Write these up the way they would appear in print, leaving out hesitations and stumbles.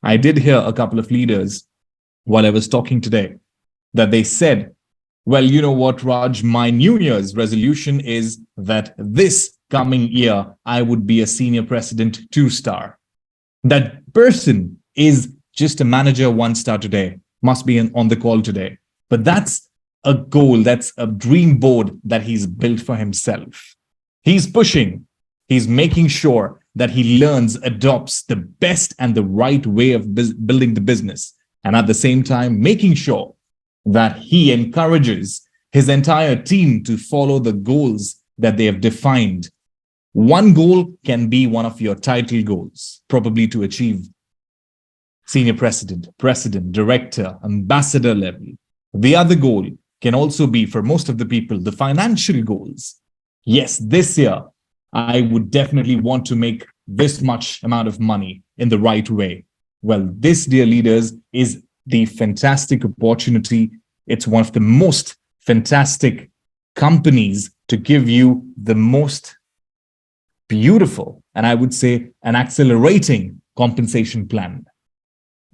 I did hear a couple of leaders while I was talking today that they said, well, you know what, Raj, my New Year's resolution is that this coming year, I would be a senior president 2-star. That person is just a manager 1-star today, must be on the call today. But that's a goal, that's a dream board that he's built for himself. He's pushing, he's making sure that he learns, adopts the best and the right way of building the business. And at the same time, making sure that he encourages his entire team to follow the goals that they have defined. One goal can be one of your title goals, probably to achieve senior president, director, ambassador level. The other goal can also be, for most of the people, the financial goals. Yes, this year, I would definitely want to make this much amount of money in the right way. Well, this, dear leaders, is the fantastic opportunity. It's one of the most fantastic companies to give you the most beautiful, and I would say an accelerating compensation plan.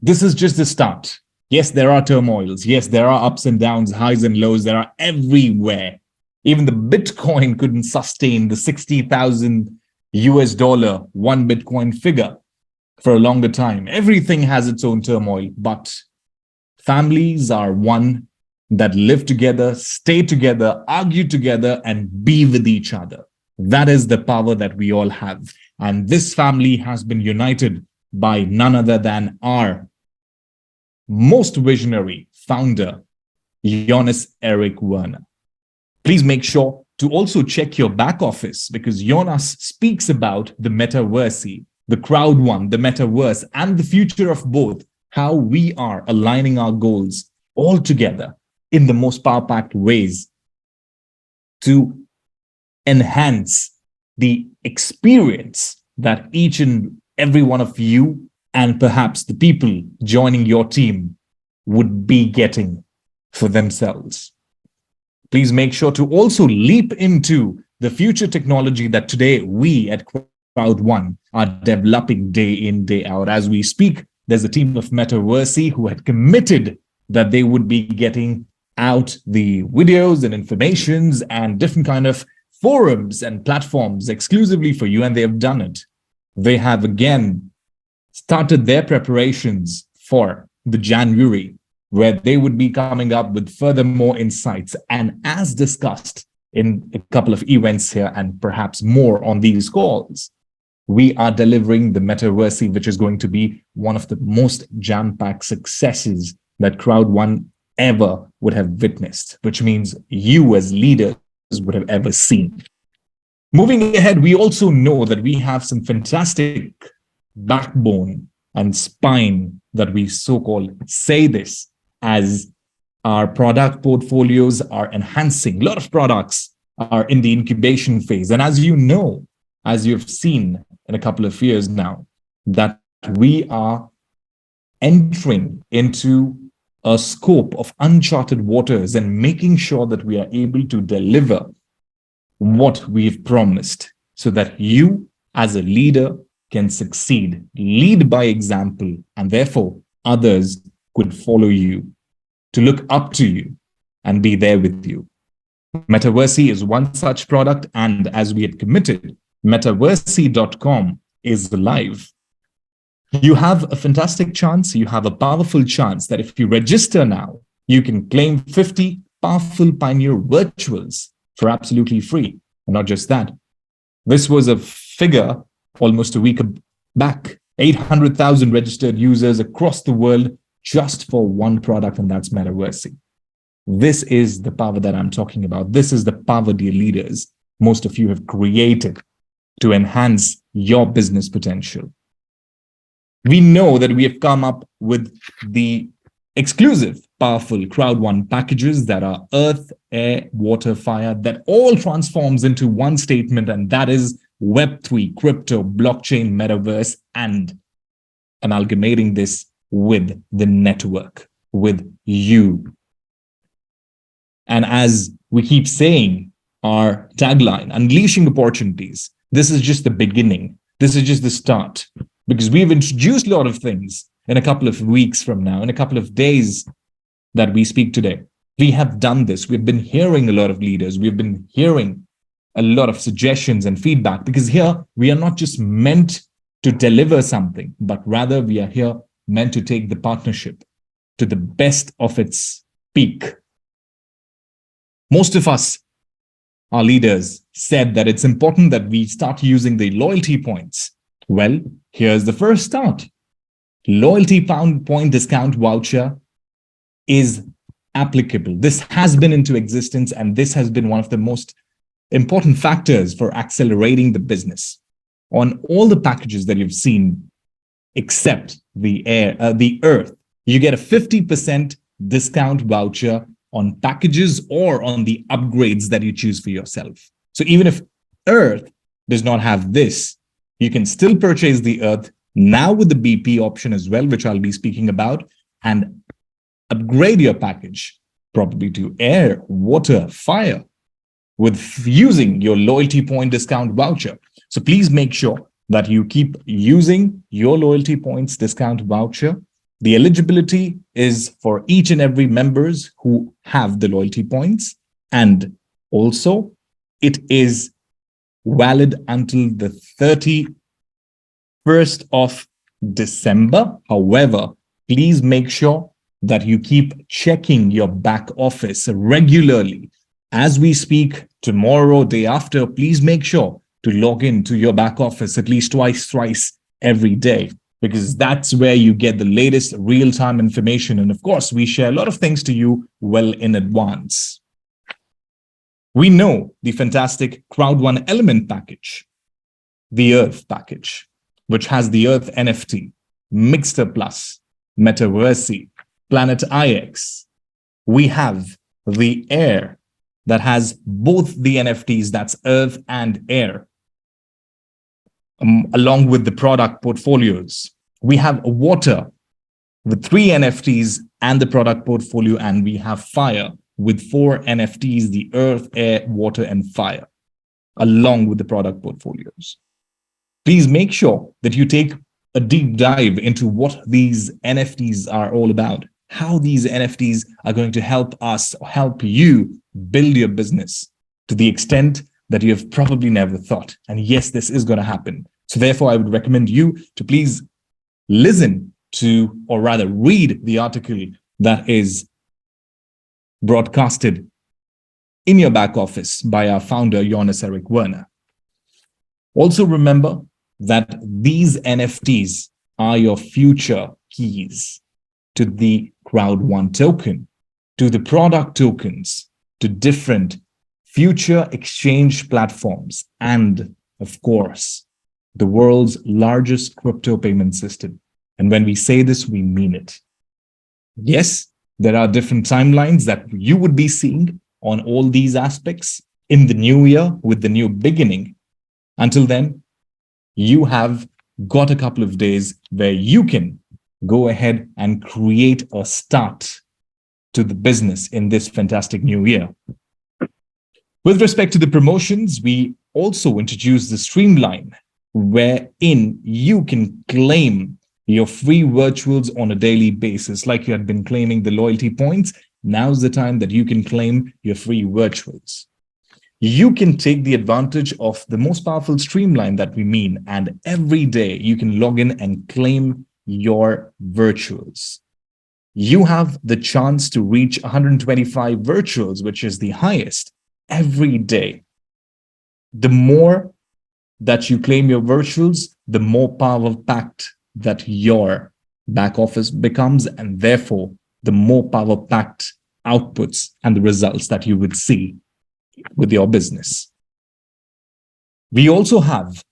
This is just the start. Yes, there are turmoils. Yes, there are ups and downs, highs and lows. There are everywhere. Even the Bitcoin couldn't sustain the 60,000 US dollar one Bitcoin figure for a longer time. Everything has its own turmoil, but families are one that live together, stay together, argue together, and be with each other. That is the power that we all have. And this family has been united by none other than our most visionary founder, Jonas Eric Werner. Please make sure to also check your back office, because Jonas speaks about the metaverse, the Crowd1, the metaverse, and the future of both, how we are aligning our goals all together in the most power-packed ways to enhance the experience that each and every one of you and perhaps the people joining your team would be getting for themselves. Please make sure to also leap into the future technology that today we at Crowd1 are developing day in, day out. As we speak, there's a team of Metaverse who had committed that they would be getting out the videos and informations and different kind of forums and platforms exclusively for you, and they have done it. They have again started their preparations for the January, where they would be coming up with further more insights. And as discussed in a couple of events here and perhaps more on these calls, we are delivering the Metaverse, which is going to be one of the most jam-packed successes that Crowd1 ever would have witnessed, which means you as leaders would have ever seen. Moving ahead, we also know that we have some fantastic backbone and spine that we so-called say this as our product portfolios are enhancing. A lot of products are in the incubation phase. And as you know, as you've seen in a couple of years now, that we are entering into a scope of uncharted waters and making sure that we are able to deliver what we've promised so that you as a leader can succeed, lead by example, and therefore others could follow you, to look up to you and be there with you. Metaverse is one such product, and as we had committed, metaverse.com is live. You have a fantastic chance, you have a powerful chance that if you register now, you can claim 50 powerful Pioneer virtuals for absolutely free. And not just that, this was a figure almost a week back, 800,000 registered users across the world just for one product, and that's Metaverse. This is the power that I'm talking about. This is the power, dear leaders, most of you have created to enhance your business potential. We know that we have come up with the exclusive, powerful Crowd1 packages that are earth, air, water, fire, that all transforms into one statement, and that is Web3, crypto, blockchain, metaverse, and amalgamating this with the network, with you. And as we keep saying, our tagline, unleashing opportunities, this is just the beginning. This is just the start, because we've introduced a lot of things in a couple of weeks from now, in a couple of days that we speak today. We have done this. We've been hearing a lot of leaders. We've been hearing a lot of suggestions and feedback, because here we are not just meant to deliver something, but rather we are here meant to take the partnership to the best of its peak. Most of us, our leaders, said that it's important that we start using the loyalty points. Well, here's the first start. Loyalty point discount voucher is applicable. This has been into existence, and this has been one of the most important factors for accelerating the business. On all the packages that you've seen, except the Earth, you get a 50% discount voucher on packages or on the upgrades that you choose for yourself. So even if Earth does not have this, you can still purchase the Earth now with the BP option as well, which I'll be speaking about, and upgrade your package, probably to air, water, fire, with using your loyalty point discount voucher. So please make sure that you keep using your loyalty points discount voucher. The eligibility is for each and every members who have the loyalty points. And also it is valid until the 31st of December. However, please make sure that you keep checking your back office regularly. As we speak tomorrow, day after, please make sure to log in to your back office at least twice, thrice every day, because that's where you get the latest real-time information. And of course, we share a lot of things to you well in advance. We know the fantastic Crowd1 element package, the Earth package, which has the Earth NFT, Mixter Plus, Metaverse, Planet IX. We have the Air that has both the NFTs, that's Earth and Air, along with the product portfolios. We have Water with 3 NFTs and the product portfolio, and we have Fire with 4 NFTs, the Earth, Air, Water, and Fire, along with the product portfolios. Please make sure that you take a deep dive into what these NFTs are all about, how these NFTs are going to help us, help you build your business to the extent that you have probably never thought. And yes, this is going to happen. So therefore, I would recommend you to please listen to, or rather read the article that is broadcasted in your back office by our founder, Jonas Eric Werner. Also remember that these NFTs are your future keys to the Crowd1 token, to the product tokens, to different future exchange platforms, and of course, the world's largest crypto payment system. And when we say this, we mean it. Yes, there are different timelines that you would be seeing on all these aspects in the new year with the new beginning. Until then, you have got a couple of days where you can go ahead and create a start to the business in this fantastic new year. With respect to the promotions, we also introduced the Streamline, wherein you can claim your free virtuals on a daily basis, like you had been claiming the loyalty points. Now's the time that you can claim your free virtuals. You can take the advantage of the most powerful Streamline that we mean, and every day you can log in and claim your virtuals. You have the chance to reach 125 virtuals, which is the highest every day. The more that you claim your virtuals, the more power packed that your back office becomes, and therefore the more power packed outputs and the results that you would see with your business. We also have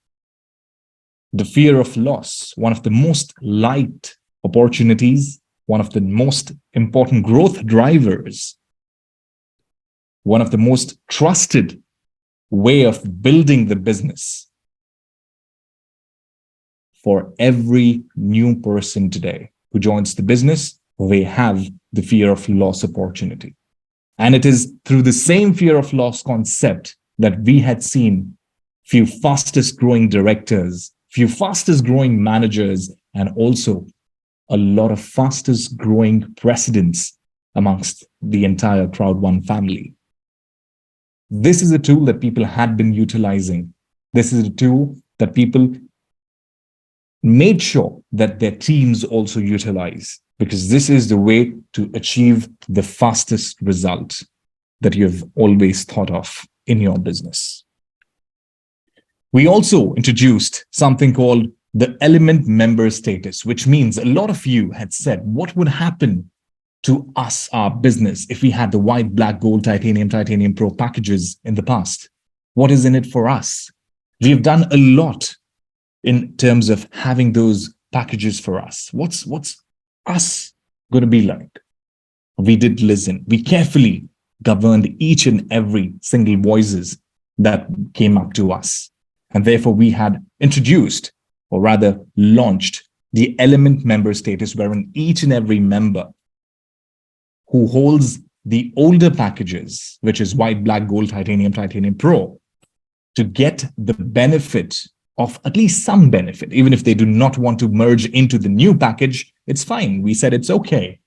the fear of loss, one of the most liked opportunities, one of the most important growth drivers, one of the most trusted way of building the business for every new person today who joins the business. They have the fear of loss opportunity. And it is through the same fear of loss concept that we had seen few fastest growing directors, few fastest growing managers, and also a lot of fastest growing presidents amongst the entire Crowd1 family. This is a tool that people had been utilizing. This is a tool that people made sure that their teams also utilize, because this is the way to achieve the fastest result that you've always thought of in your business. We also introduced something called the element member status, which means a lot of you had said, what would happen to us, our business, if we had the white, black, gold, titanium, titanium pro packages in the past? What is in it for us? We've done a lot in terms of having those packages for us. What's us going to be like? We did listen. We carefully governed each and every single voices that came up to us. And therefore, we had introduced, or rather launched, the element member status, wherein each and every member who holds the older packages, which is white, black, gold, titanium, titanium pro, to get the benefit of at least some benefit. Even if they do not want to merge into the new package, it's fine. We said it's okay.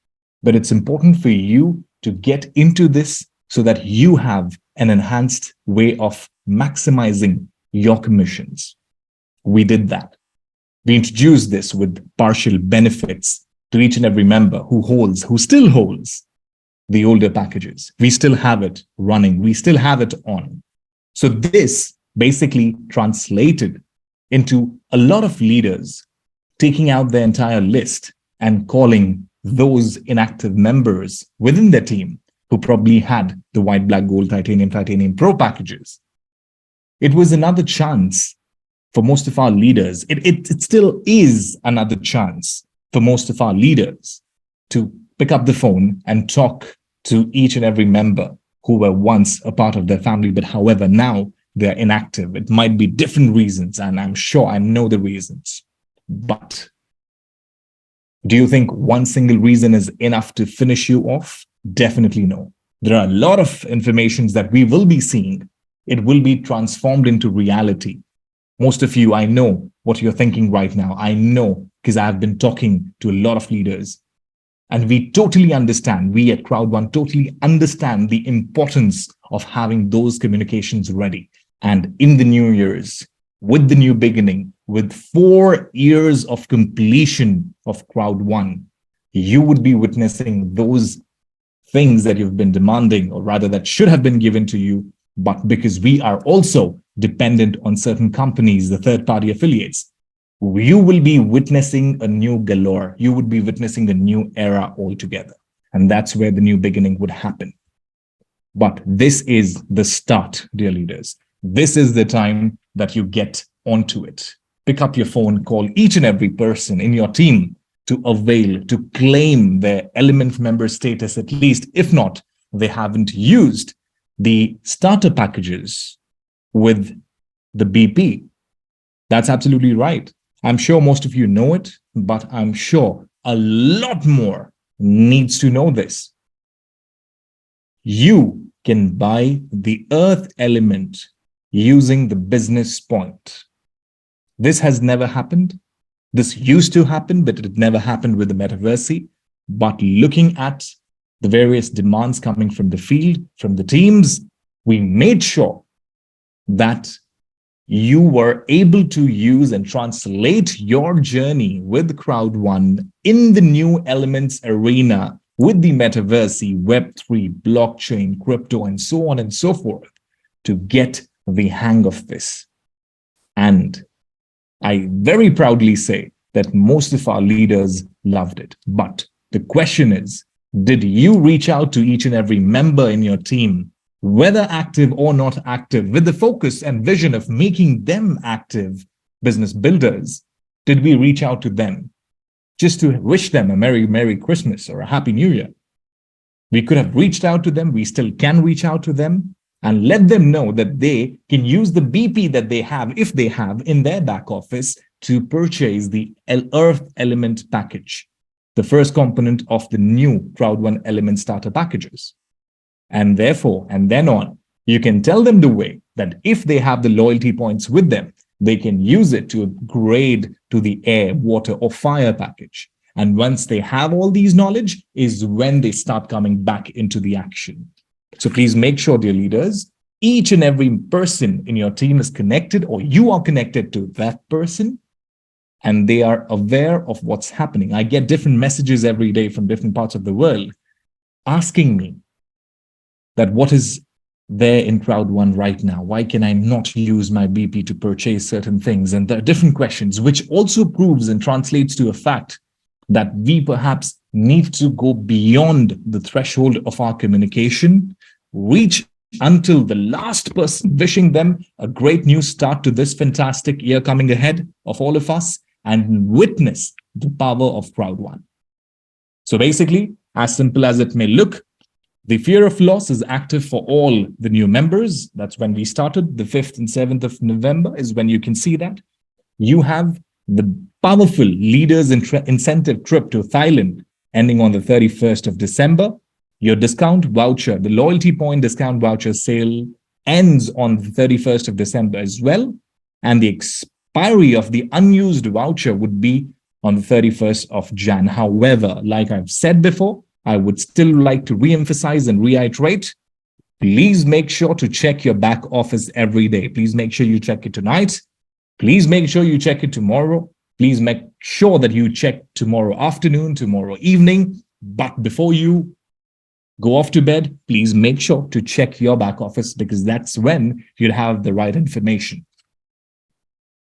But it's important for you to get into this so that you have an enhanced way of maximizing your commissions. We did that. We introduced this with partial benefits to each and every member who still holds the older packages. We still have it running. We still have it on. So this basically translated into a lot of leaders taking out their entire list and calling those inactive members within their team who probably had the white, black, gold, titanium, titanium pro packages. It was another chance for most of our leaders. It still is another chance for most of our leaders to pick up the phone and talk to each and every member who were once a part of their family, but however, now they're inactive. It might be different reasons, and I'm sure I know the reasons. But do you think one single reason is enough to finish you off? Definitely no. There are a lot of informations that we will be seeing. It will be transformed into reality. Most of you, I know what you're thinking right now. I know, because I've been talking to a lot of leaders. And we totally understand, we at Crowd1 totally understand the importance of having those communications ready. And in the new years, with the new beginning, with 4 years of completion of Crowd1, you would be witnessing those things that you've been demanding, or rather that should have been given to you. But because we are also dependent on certain companies, the third-party affiliates, you will be witnessing a new galore. You would be witnessing a new era altogether. And that's where the new beginning would happen. But this is the start, dear leaders. This is the time that you get onto it. Pick up your phone, call each and every person in your team to avail, to claim their element member status, at least. If not, they haven't used the starter packages with the BP. That's absolutely right. I'm sure most of you know it, but I'm sure a lot more needs to know this. You can buy the earth element using the business point. This has never happened. This used to happen, but it never happened with the metaverse. But looking at the various demands coming from the field, from the teams, we made sure that you were able to use and translate your journey with Crowd1 in the new elements arena with the metaverse, Web3, blockchain, crypto, and so on and so forth to get the hang of this. And I very proudly say that most of our leaders loved it. But the question is, did you reach out to each and every member in your team, whether active or not active, with the focus and vision of making them active business builders? Did we reach out to them just to wish them a Merry Christmas or a Happy New Year? We could have reached out to them. We still can reach out to them and let them know that they can use the BP that they have, if they have, in their back office to purchase the Earth Element package, the first component of the new Crowd1 Element starter packages. And therefore, and then on, you can tell them the way that if they have the loyalty points with them, they can use it to upgrade to the air, water, or fire package. And once they have all these knowledge is when they start coming back into the action. So please make sure, dear leaders, each and every person in your team is connected, or you are connected to that person, and they are aware of what's happening. I get different messages every day from different parts of the world asking me that what is there in Crowd1 right now? Why can I not use my BP to purchase certain things? And there are different questions, which also proves and translates to a fact that we perhaps need to go beyond the threshold of our communication, reach until the last person, wishing them a great new start to this fantastic year coming ahead of all of us, and witness the power of Crowd1. So basically, as simple as it may look, the fear of loss is active for all the new members. That's when we started. The 5th and 7th of November is when you can see that. You have the powerful leaders incentive trip to Thailand ending on the 31st of December. Your discount voucher, the loyalty point discount voucher sale ends on the 31st of December as well. And the expiry of the unused voucher would be on the 31st of Jan. However, like I've said before, I would still like to re-emphasize and reiterate, please make sure to check your back office every day. Please make sure you check it tonight. Please make sure you check it tomorrow. Please make sure that you check tomorrow afternoon, tomorrow evening. But before you go off to bed, please make sure to check your back office, because that's when you'll have the right information.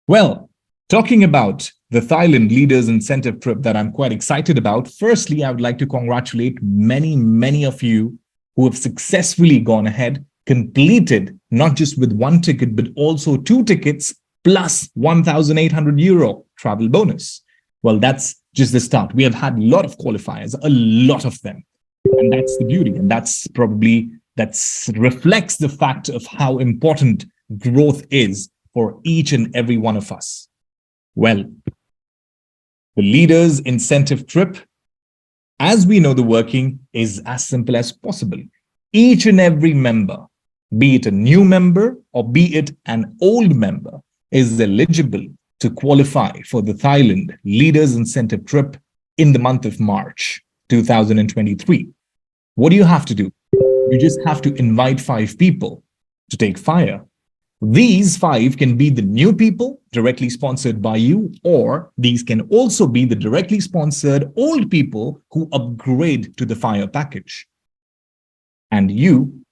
Well, talking about the Thailand Leaders Incentive Trip that I'm quite excited about, firstly, I would like to congratulate many of you who have successfully gone ahead, completed not just with one ticket, but also 2 tickets plus 1,800 euro travel bonus. Well, that's just the start. We have had a lot of qualifiers, a lot of them. And that's the beauty. And that reflects the fact of how important growth is for each and every one of us. Well, the Leaders Incentive Trip, as we know the working, is as simple as possible. Each and every member, be it a new member or be it an old member, is eligible to qualify for the Thailand Leaders Incentive Trip in the month of March 2023. What do you have to do? You just have to invite 5 people to take fire. These 5 can be the new people directly sponsored by you, or these can also be the directly sponsored old people who upgrade to the fire package. And you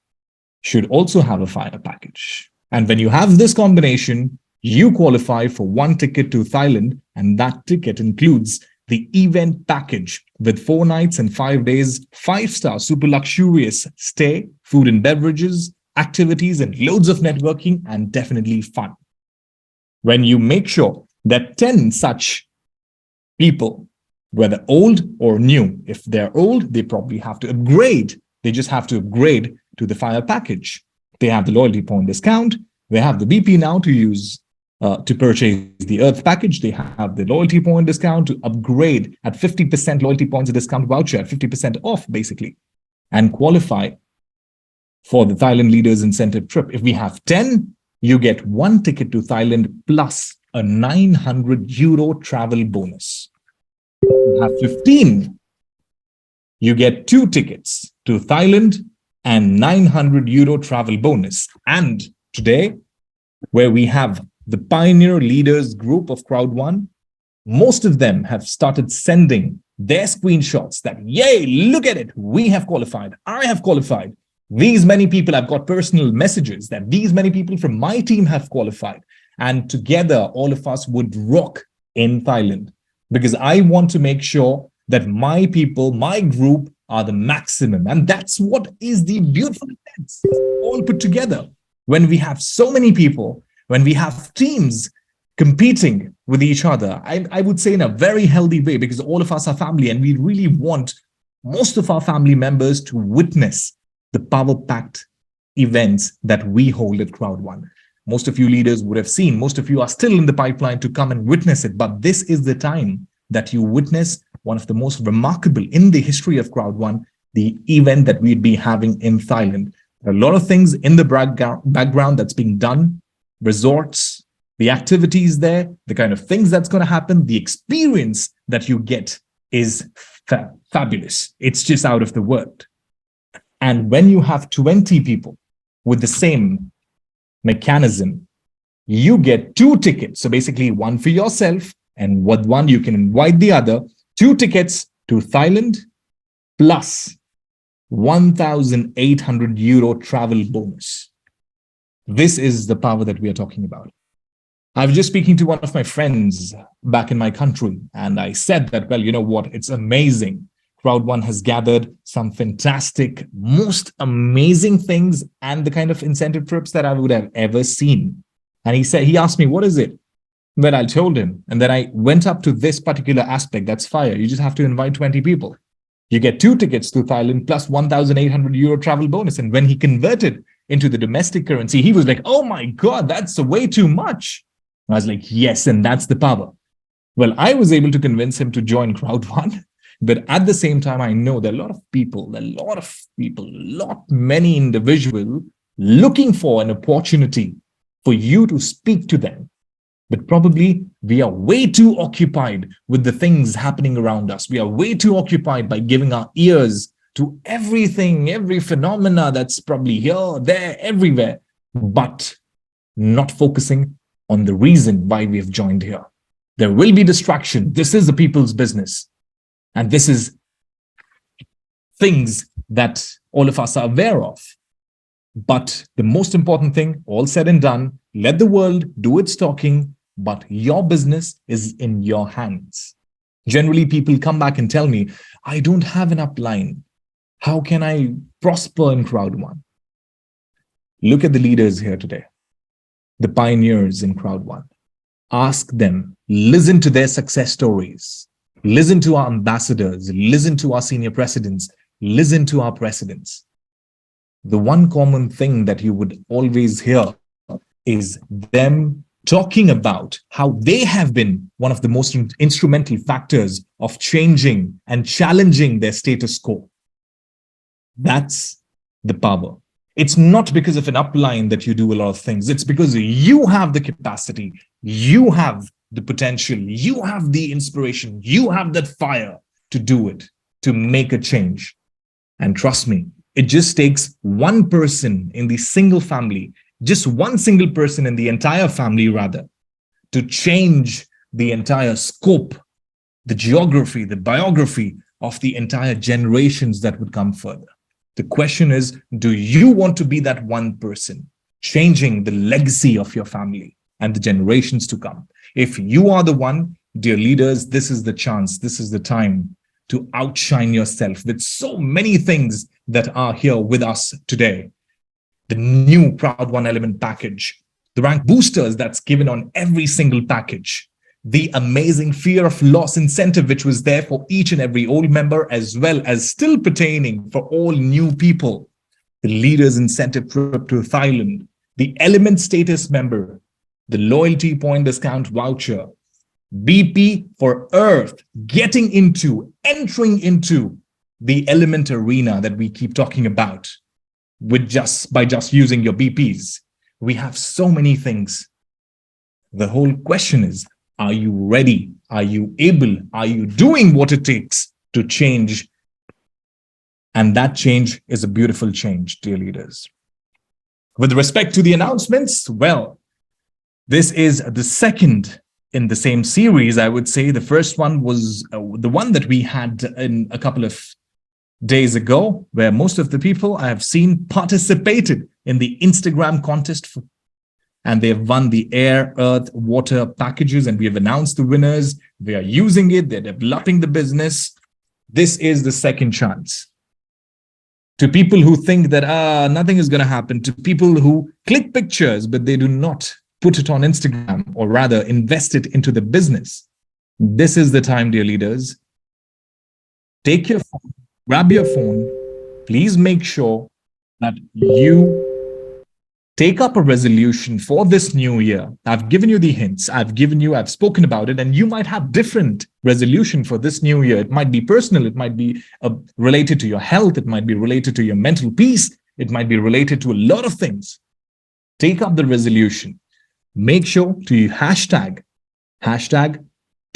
should also have a fire package. And when you have this combination, you qualify for 1 ticket to Thailand, and that ticket includes the event package with 4 nights and 5 days, 5-star super luxurious stay, food and beverages, activities, and loads of networking, and definitely fun. When you make sure that 10 such people, whether old or new, if they're old, they probably have to upgrade. They just have to upgrade to the fire package. They have the loyalty point discount. They have the BP now to use to purchase the Earth package. They have the loyalty point discount to upgrade at 50% loyalty points, a discount voucher at 50% off, basically, and qualify for the Thailand Leaders Incentive Trip. If we have 10, you get 1 ticket to Thailand plus a 900 euro travel bonus. If you have 15, you get 2 tickets to Thailand and 900 euro travel bonus. And today, where we have the pioneer leaders group of Crowd1, most of them have started sending their screenshots that, yay, look at it, we have qualified, I have qualified. These many people, I've got personal messages that these many people from my team have qualified. And together, all of us would rock in Thailand, because I want to make sure that my people, my group are the maximum. And that's what is the beautiful events all put together. When we have so many people, when we have teams competing with each other, I would say in a very healthy way, because all of us are family, and we really want most of our family members to witness the power-packed events that we hold at Crowd1. Most of you leaders would have seen, most of you are still in the pipeline to come and witness it, but this is the time that you witness one of the most remarkable in the history of Crowd1, the event that we'd be having in Thailand. There are a lot of things in the background that's being done, resorts, the activities there, the kind of things that's going to happen, the experience that you get is fabulous. It's just out of the world. And when you have 20 people with the same mechanism, you get 2 tickets. So basically one for yourself, and with one you can invite the other. 2 tickets to Thailand plus 1,800 euro travel bonus. This is the power that we are talking about. I was just speaking to one of my friends back in my country, and I said that, well, you know what? It's amazing. Crowd1 has gathered some fantastic, most amazing things and the kind of incentive trips that I would have ever seen. And he asked me, what is it? Well, I told him. And then I went up to this particular aspect. That's fire. You just have to invite 20 people. You get 2 tickets to Thailand plus 1,800 euro travel bonus. And when he converted into the domestic currency, he was like, oh my God, that's way too much. I was like, yes, and that's the power. Well, I was able to convince him to join Crowd1. But at the same time, I know there are a lot of people, many individuals looking for an opportunity for you to speak to them. But probably we are way too occupied with the things happening around us. We are way too occupied by giving our ears to everything, every phenomena that's probably here, there, everywhere, but not focusing on the reason why we have joined here. There will be distraction. This is the people's business. And this is things that all of us are aware of. But the most important thing, all said and done, let the world do its talking, but your business is in your hands. Generally, people come back and tell me, I don't have an upline. How can I prosper in Crowd1? Look at the leaders here today, the pioneers in Crowd1. Ask them, listen to their success stories. Listen to our ambassadors, listen to our senior presidents, listen to our presidents. The one common thing that you would always hear is them talking about how they have been one of the most instrumental factors of changing and challenging their status quo. That's the power. It's not because of an upline that you do a lot of things. It's because you have the capacity, you have the potential, you have the inspiration, you have that fire to do it, to make a change. And trust me, it just takes one person in the single family, just one single person in the entire family rather, to change the entire scope, the geography, the biography of the entire generations that would come further. The question is, do you want to be that one person changing the legacy of your family and the generations to come? If you are the one, dear leaders, this is the chance, this is the time to outshine yourself with so many things that are here with us today. The new Crowd1 Element package, the rank boosters that's given on every single package, the amazing fear of loss incentive, which was there for each and every old member, as well as still pertaining for all new people, the leaders incentive trip to Thailand, the Element status member, the loyalty point discount voucher, BP for Earth, entering into the Element arena that we keep talking about by just using your BPs. We have so many things. The whole question is, are you ready? Are you able? Are you doing what it takes to change? And that change is a beautiful change, dear leaders. With respect to the announcements, well, this is the second in the same series. I would say the first one was the one that we had in a couple of days ago, where most of the people I have seen participated in the Instagram contest, and they have won the air, earth, water packages, and we have announced the winners. They are using it. They're developing the business. This is the second chance. To people who think that nothing is going to happen, to people who click pictures, but they do not put it on Instagram, or rather invest it into the business. This is the time, dear leaders. Take your phone, grab your phone. Please make sure that you take up a resolution for this new year. I've given you the hints. I've spoken about it, and you might have different resolution for this new year. It might be personal. It might be related to your health. It might be related to your mental peace. It might be related to a lot of things. Take up the resolution. Make sure to hashtag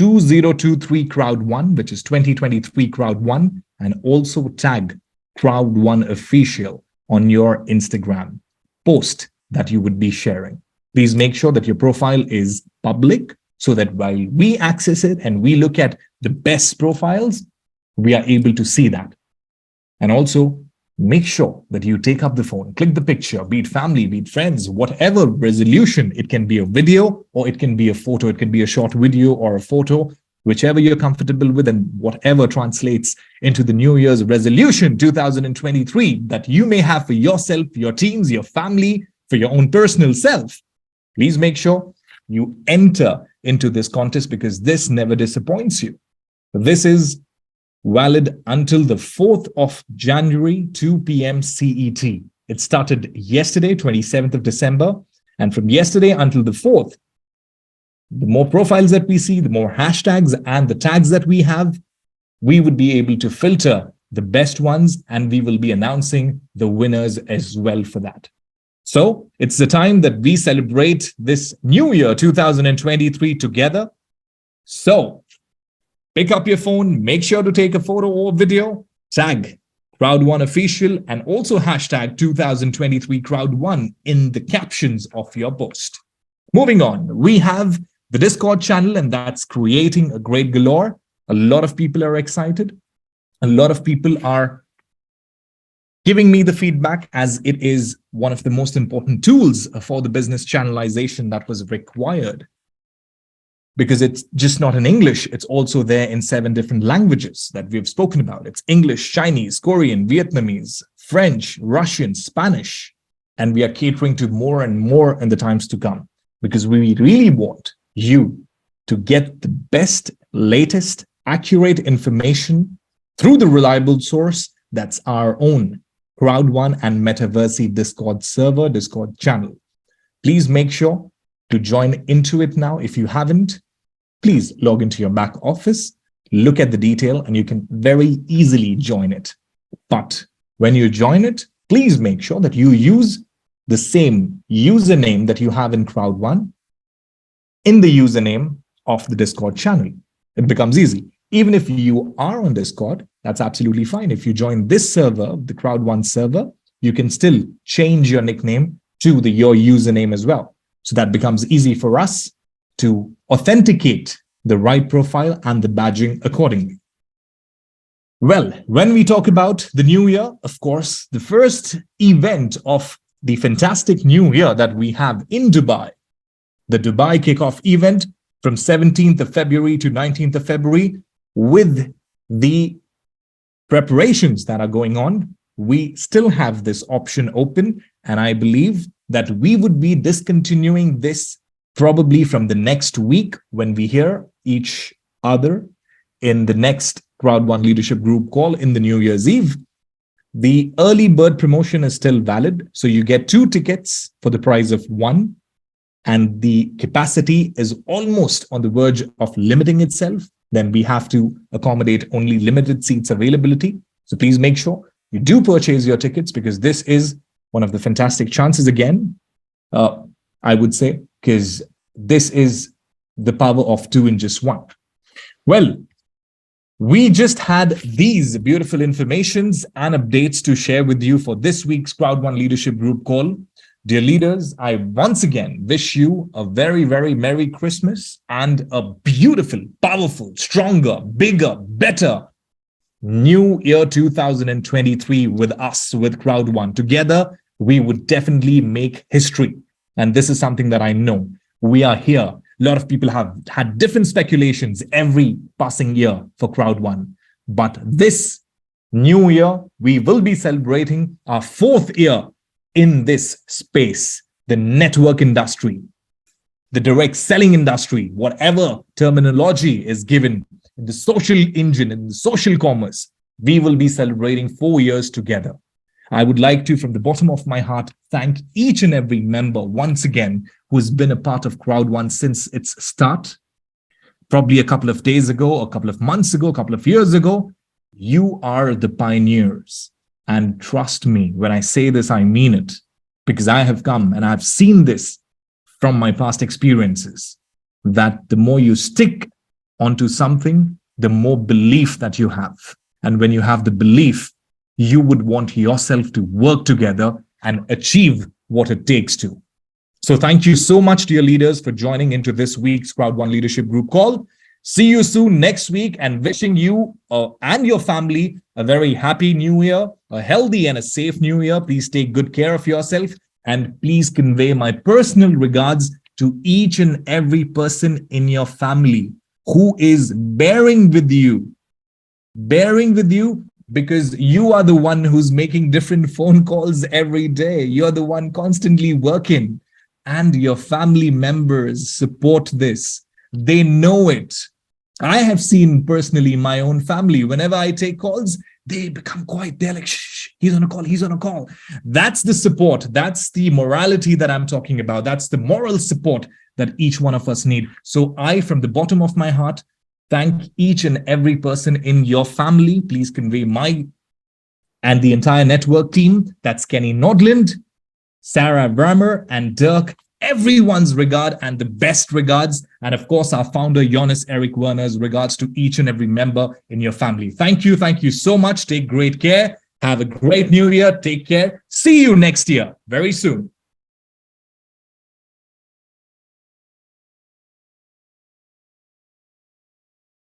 2023 Crowd1, which is 2023 Crowd1, and also tag Crowd1 official on your Instagram post that you would be sharing. Please make sure that your profile is public so that while we access it and we look at the best profiles, we are able to see that. And also make sure that you take up the phone, click the picture, be it family, be it friends, whatever resolution. It can be a video or it can be a photo. It can be a short video or a photo, whichever you're comfortable with, and whatever translates into the New Year's resolution 2023 that you may have for yourself, your teams, your family, for your own personal self. Please make sure you enter into this contest because this never disappoints you. This is valid until the 4th of January, 2 p.m. CET. It started yesterday, 27th of December. And from yesterday until the 4th, the more profiles that we see, the more hashtags and the tags that we have, we would be able to filter the best ones, and we will be announcing the winners as well for that. So it's the time that we celebrate this new year, 2023 together. So pick up your phone, make sure to take a photo or video, tag Crowd1 official, and also hashtag 2023 Crowd1 in the captions of your post. Moving on, we have the Discord channel, and that's creating a great galore. A lot of people are excited. A lot of people are giving me the feedback, as it is one of the most important tools for the business channelization that was required. Because it's just not in English, it's also there in 7 different languages that we've spoken about. It's English, Chinese, Korean, Vietnamese, French, Russian, Spanish. And we are catering to more and more in the times to come, because we really want you to get the best, latest, accurate information through the reliable source that's our own Crowd1 and Metaverse Discord server, Discord channel. Please make sure to join into it now. If you haven't, please log into your back office, look at the detail, and you can very easily join it. But when you join it, please make sure that you use the same username that you have in Crowd1 in the username of the Discord channel. It becomes easy. Even if you are on Discord, that's absolutely fine. If you join this server, the Crowd1 server, you can still change your nickname to your username as well. So that becomes easy for us to authenticate the right profile and the badging accordingly. Well, when we talk about the new year, of course, the first event of the fantastic new year that we have in Dubai, the Dubai kickoff event from 17th of February to 19th of February, with the preparations that are going on, we still have this option open. And I believe that we would be discontinuing this probably from the next week when we hear each other in the next Crowd1 Leadership Group call in the New Year's Eve. The early bird promotion is still valid. So you get 2 tickets for the price of 1. And the capacity is almost on the verge of limiting itself. Then we have to accommodate only limited seats availability. So please make sure you do purchase your tickets, because this is one of the fantastic chances again, I would say, because this is the power of 2 in just 1. Well, we just had these beautiful informations and updates to share with you for this week's Crowd1 Leadership Group call. Dear leaders, I once again wish you a very, very Merry Christmas and a beautiful, powerful, stronger, bigger, better New Year 2023 with us, with Crowd1. Together, we would definitely make history. And this is something that I know. We are here. A lot of people have had different speculations every passing year for Crowd1. But this new year, we will be celebrating our 4th year in this space, the network industry, the direct selling industry, whatever terminology is given in the social engine, in the social commerce, we will be celebrating 4 years together. I would like to, from the bottom of my heart, thank each and every member once again who has been a part of Crowd1 since its start, probably a couple of days ago, a couple of months ago, a couple of years ago. You are the pioneers. And trust me, when I say this, I mean it, because I have come and I've seen this from my past experiences, that the more you stick onto something, the more belief that you have. And when you have the belief, you would want yourself to work together and achieve what it takes to. So thank you so much, dear leaders, for joining into this week's Crowd1 Leadership Group call. See you soon next week, and wishing you and your family a very happy new year, a healthy and a safe new year. Please take good care of yourself, and please convey my personal regards to each and every person in your family who is bearing with you, because you are the one who's making different phone calls every day. You're the one constantly working, and your family members support this. They know it. I have seen personally my own family, whenever I take calls, they become quiet. They're like, shh, he's on a call. That's the support. That's the morality that I'm talking about. That's the moral support that each one of us need. So I, from the bottom of my heart, thank each and every person in your family. Please convey my and the entire network team. That's Kenny Nodland, Sarah Brammer, and Dirk. Everyone's regard and the best regards. And of course, our founder, Jonas Eric Werner's regards to each and every member in your family. Thank you. Thank you so much. Take great care. Have a great new year. Take care. See you next year very soon.